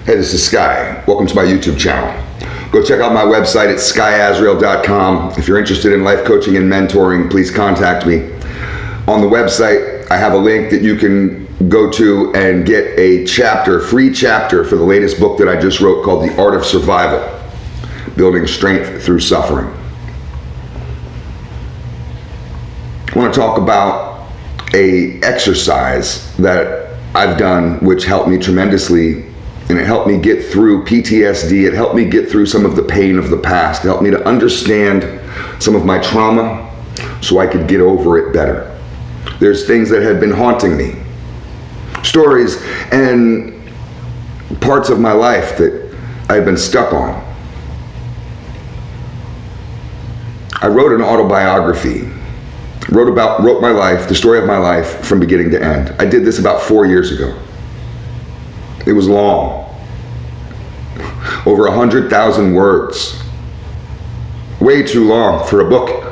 Hey, this is Sky. Welcome to my YouTube channel. Go check out my website at skyazrael.com. If you're interested in life coaching and mentoring, please contact me. On the website, I have a link that you can go to and get a free chapter for the latest book that I just wrote called The Art of Survival, Building Strength Through Suffering. I want to talk about an exercise that I've done which helped me tremendously, and it helped me get through PTSD. It helped me get through some of the pain of the past. It helped me to understand some of my trauma so I could get over it better. There's things that had been haunting me, stories and parts of my life that I've been stuck on. I wrote an autobiography, wrote my life, the story of my life from beginning to end. I did this about 4 years ago. It was long, over 100,000 words, way too long for a book.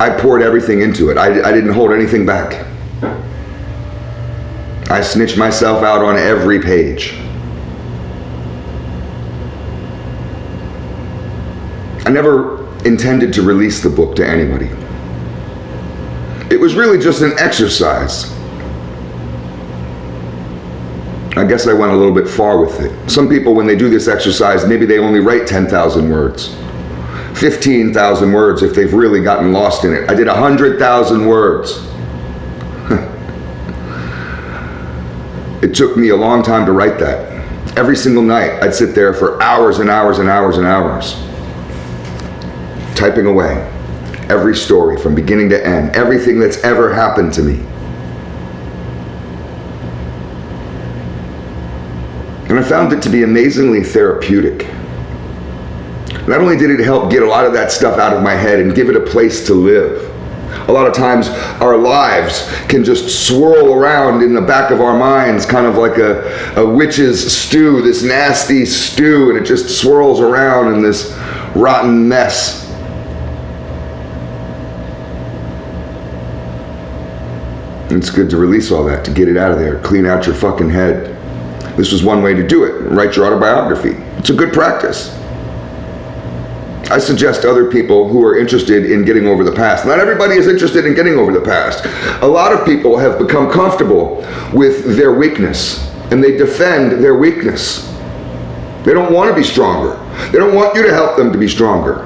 I poured everything into it. I didn't hold anything back. I snitched myself out on every page. I never intended to release the book to anybody. It was really just an exercise. I guess I went a little bit far with it. Some people, when they do this exercise, maybe they only write 10,000 words, 15,000 words if they've really gotten lost in it. I did 100,000 words. It took me a long time to write that. Every single night, I'd sit there for hours and hours and hours and hours, typing away every story from beginning to end, everything that's ever happened to me. And I found it to be amazingly therapeutic. Not only did it help get a lot of that stuff out of my head and give it a place to live. A lot of times our lives can just swirl around in the back of our minds, kind of like a witch's stew, this nasty stew, and it just swirls around in this rotten mess. And it's good to release all that, to get it out of there, clean out your fucking head. This was one way to do it. Write your autobiography. It's a good practice. I suggest other people who are interested in getting over the past. Not everybody is interested in getting over the past. A lot of people have become comfortable with their weakness, and they defend their weakness. They don't want to be stronger. They don't want you to help them to be stronger.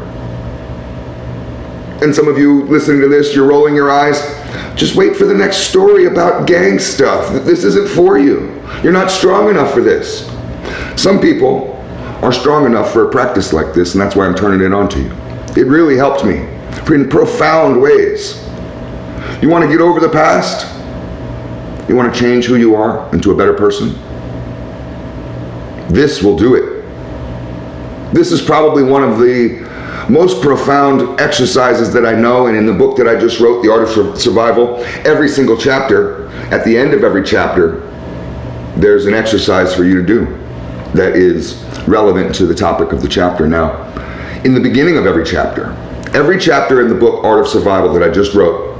And some of you listening to this, you're rolling your eyes. Just wait for the next story about gang stuff. This isn't for you. You're not strong enough for this. Some people are strong enough for a practice like this, and that's why I'm turning it on to you. It really helped me in profound ways. You want to get over the past? You want to change who you are into a better person? This will do it. This is probably one of the most profound exercises that I know, and in the book that I just wrote, The Art of Survival, every single chapter, at the end of every chapter, there's an exercise for you to do that is relevant to the topic of the chapter. Now, in the beginning of every chapter in the book Art of Survival that I just wrote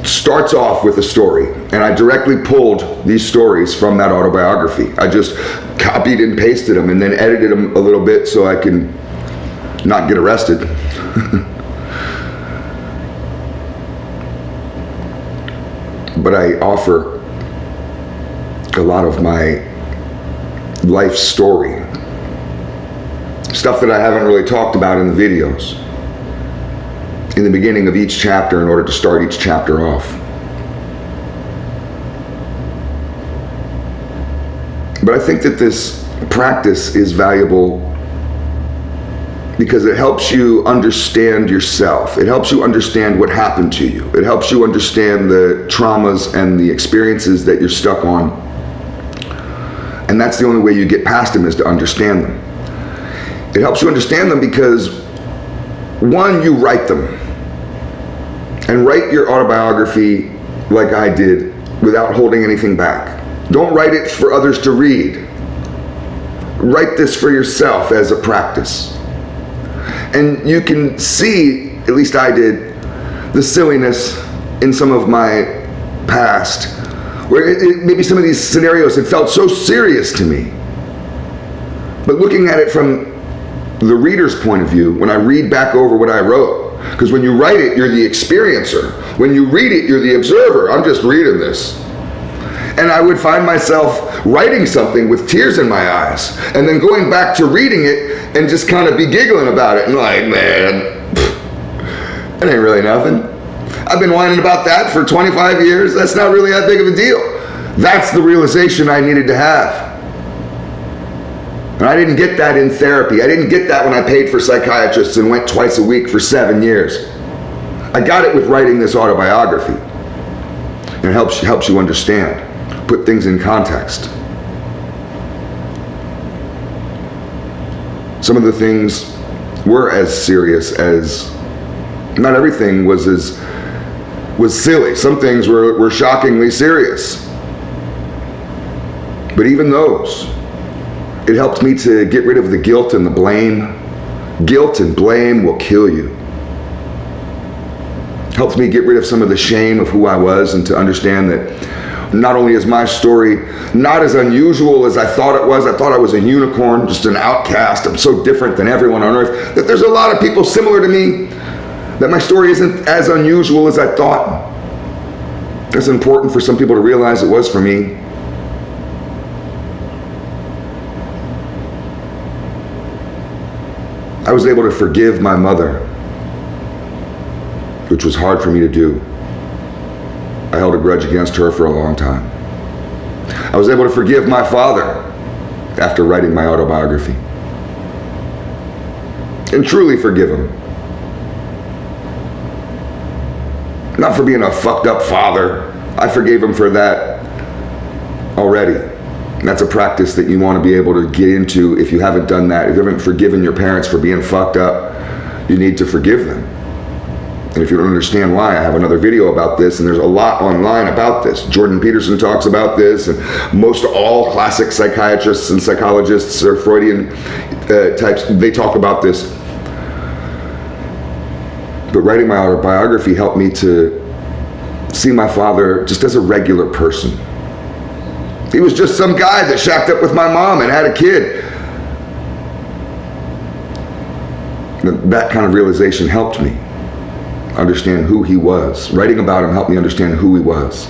starts off with a story, and I directly pulled these stories from that autobiography. I just copied and pasted them and then edited them a little bit so I can not get arrested. But I offer a lot of my life story, stuff that I haven't really talked about in the videos, in the beginning of each chapter in order to start each chapter off. But I think that this practice is valuable because it helps you understand yourself. It helps you understand what happened to you. It helps you understand the traumas and the experiences that you're stuck on. And that's the only way you get past them, is to understand them. It helps you understand them because, one, you write them. And write your autobiography like I did, without holding anything back. Don't write it for others to read. Write this for yourself as a practice. And you can see, at least I did, the silliness in some of my past where maybe some of these scenarios had felt so serious to me. But looking at it from the reader's point of view, when I read back over what I wrote, because when you write it, you're the experiencer. When you read it, you're the observer. I'm just reading this. And I would find myself writing something with tears in my eyes, and then going back to reading it and just kind of be giggling about it and like, man, that ain't really nothing. I've been whining about that for 25 years. That's not really that big of a deal. That's the realization I needed to have. And I didn't get that in therapy. I didn't get that when I paid for psychiatrists and went twice a week for 7 years. I got it with writing this autobiography. And it helps you understand, put things in context. Some of the things were as serious as, not everything was silly. Some things were shockingly serious. But even those, it helped me to get rid of the guilt and the blame. Guilt and blame will kill you. Helped me get rid of some of the shame of who I was, and to understand that not only is my story not as unusual as I thought it was. I thought I was a unicorn, just an outcast. I'm so different than everyone on earth. That there's a lot of people similar to me. That my story isn't as unusual as I thought. That's important for some people to realize it was for me. I was able to forgive my mother, which was hard for me to do. I held a grudge against her for a long time. I was able to forgive my father after writing my autobiography. And truly forgive him. Not for being a fucked up father. I forgave him for that already. And that's a practice that you want to be able to get into if you haven't done that. If you haven't forgiven your parents for being fucked up, you need to forgive them. And if you don't understand why, I have another video about this, and there's a lot online about this. Jordan Peterson talks about this, and most all classic psychiatrists and psychologists or Freudian types, they talk about this. But writing my autobiography helped me to see my father just as a regular person. He was just some guy that shacked up with my mom and had a kid. That kind of realization helped me understand who he was. Writing about him helped me understand who he was.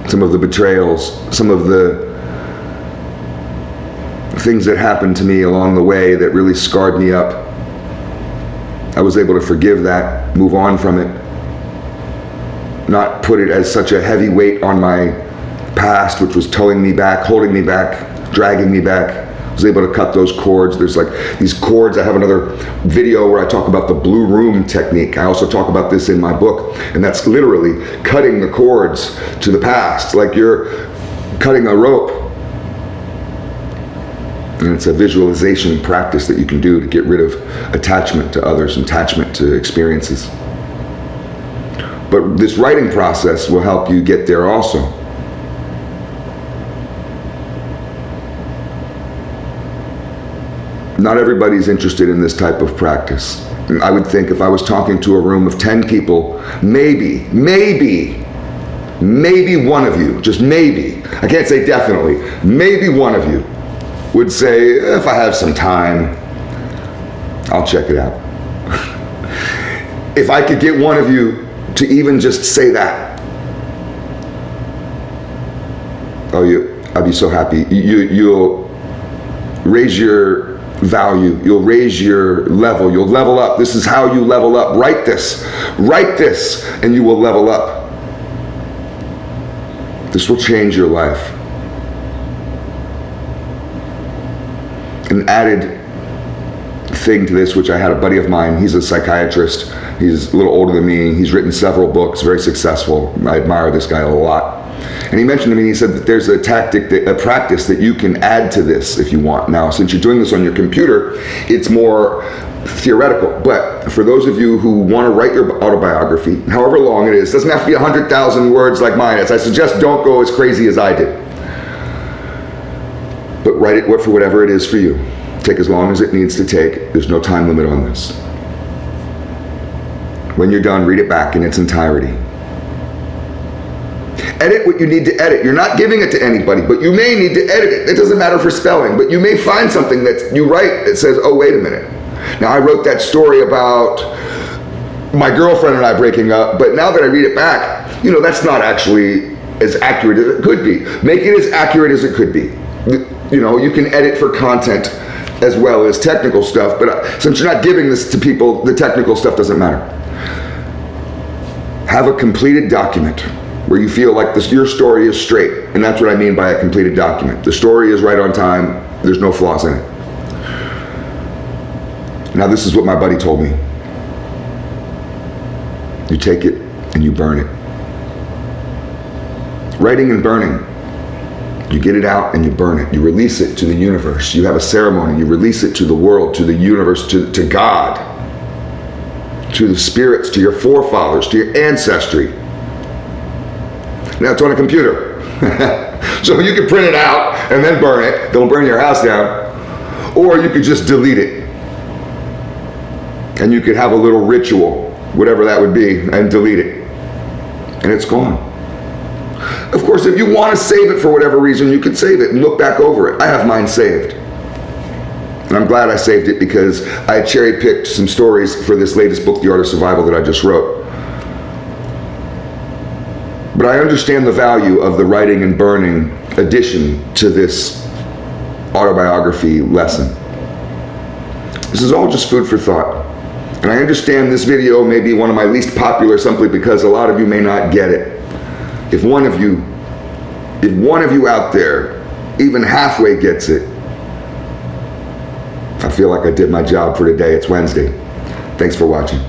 Some of the betrayals, some of the things that happened to me along the way that really scarred me up, I was able to forgive that, move on from it, not put it as such a heavy weight on my past, which was towing me back, holding me back, dragging me back. I was able to cut those cords. There's like these cords. I have another video where I talk about the blue room technique. I also talk about this in my book, and that's literally cutting the cords to the past, like you're cutting a rope. And it's a visualization practice that you can do to get rid of attachment to others, attachment to experiences. But this writing process will help you get there also. Not everybody's interested in this type of practice. I would think if I was talking to a room of 10 people, maybe one of you, just maybe, I can't say definitely, maybe one of you would say, if I have some time, I'll check it out. If I could get one of you to even just say that, I'd be so happy. You'll raise your value, you'll raise your level, you'll level up. This is how you level up. Write this, and you will level up. This will change your life. An added thing to this, which I had a buddy of mine, he's a psychiatrist, he's a little older than me, he's written several books, very successful. I admire this guy a lot. And he mentioned to me, he said that there's a tactic, a practice that you can add to this if you want. Now, since you're doing this on your computer, it's more theoretical. But for those of you who want to write your autobiography, however long it is, doesn't have to be 100,000 words like mine is. I suggest don't go as crazy as I did. But write it for whatever it is for you. Take as long as it needs to take. There's no time limit on this. When you're done, read it back in its entirety. Edit what you need to edit. You're not giving it to anybody, but you may need to edit it. It doesn't matter for spelling, but you may find something that you write that says, oh, wait a minute. Now, I wrote that story about my girlfriend and I breaking up, but now that I read it back, that's not actually as accurate as it could be. Make it as accurate as it could be. You can edit for content as well as technical stuff, but since you're not giving this to people, the technical stuff doesn't matter. Have a completed document where you feel like your story is straight, and that's what I mean by a completed document. The story is right on time, there's no flaws in it. Now, this is what my buddy told me. You take it and you burn it. Writing and burning. You get it out and you burn it. You release it to the universe. You have a ceremony. You release it to the world, to the universe, to God, to the spirits, to your forefathers, to your ancestry. Now it's on a computer. So you can print it out and then burn it. Don't burn your house down. Or you could just delete it. And you could have a little ritual, whatever that would be, and delete it. And it's gone. Of course, if you want to save it for whatever reason, you could save it and look back over it. I have mine saved. And I'm glad I saved it because I cherry-picked some stories for this latest book, The Art of Survival, that I just wrote. But I understand the value of the writing and burning addition to this autobiography lesson. This is all just food for thought. And I understand this video may be one of my least popular simply because a lot of you may not get it. If one of you out there even halfway gets it, I feel like I did my job for today. It's Wednesday. Thanks for watching.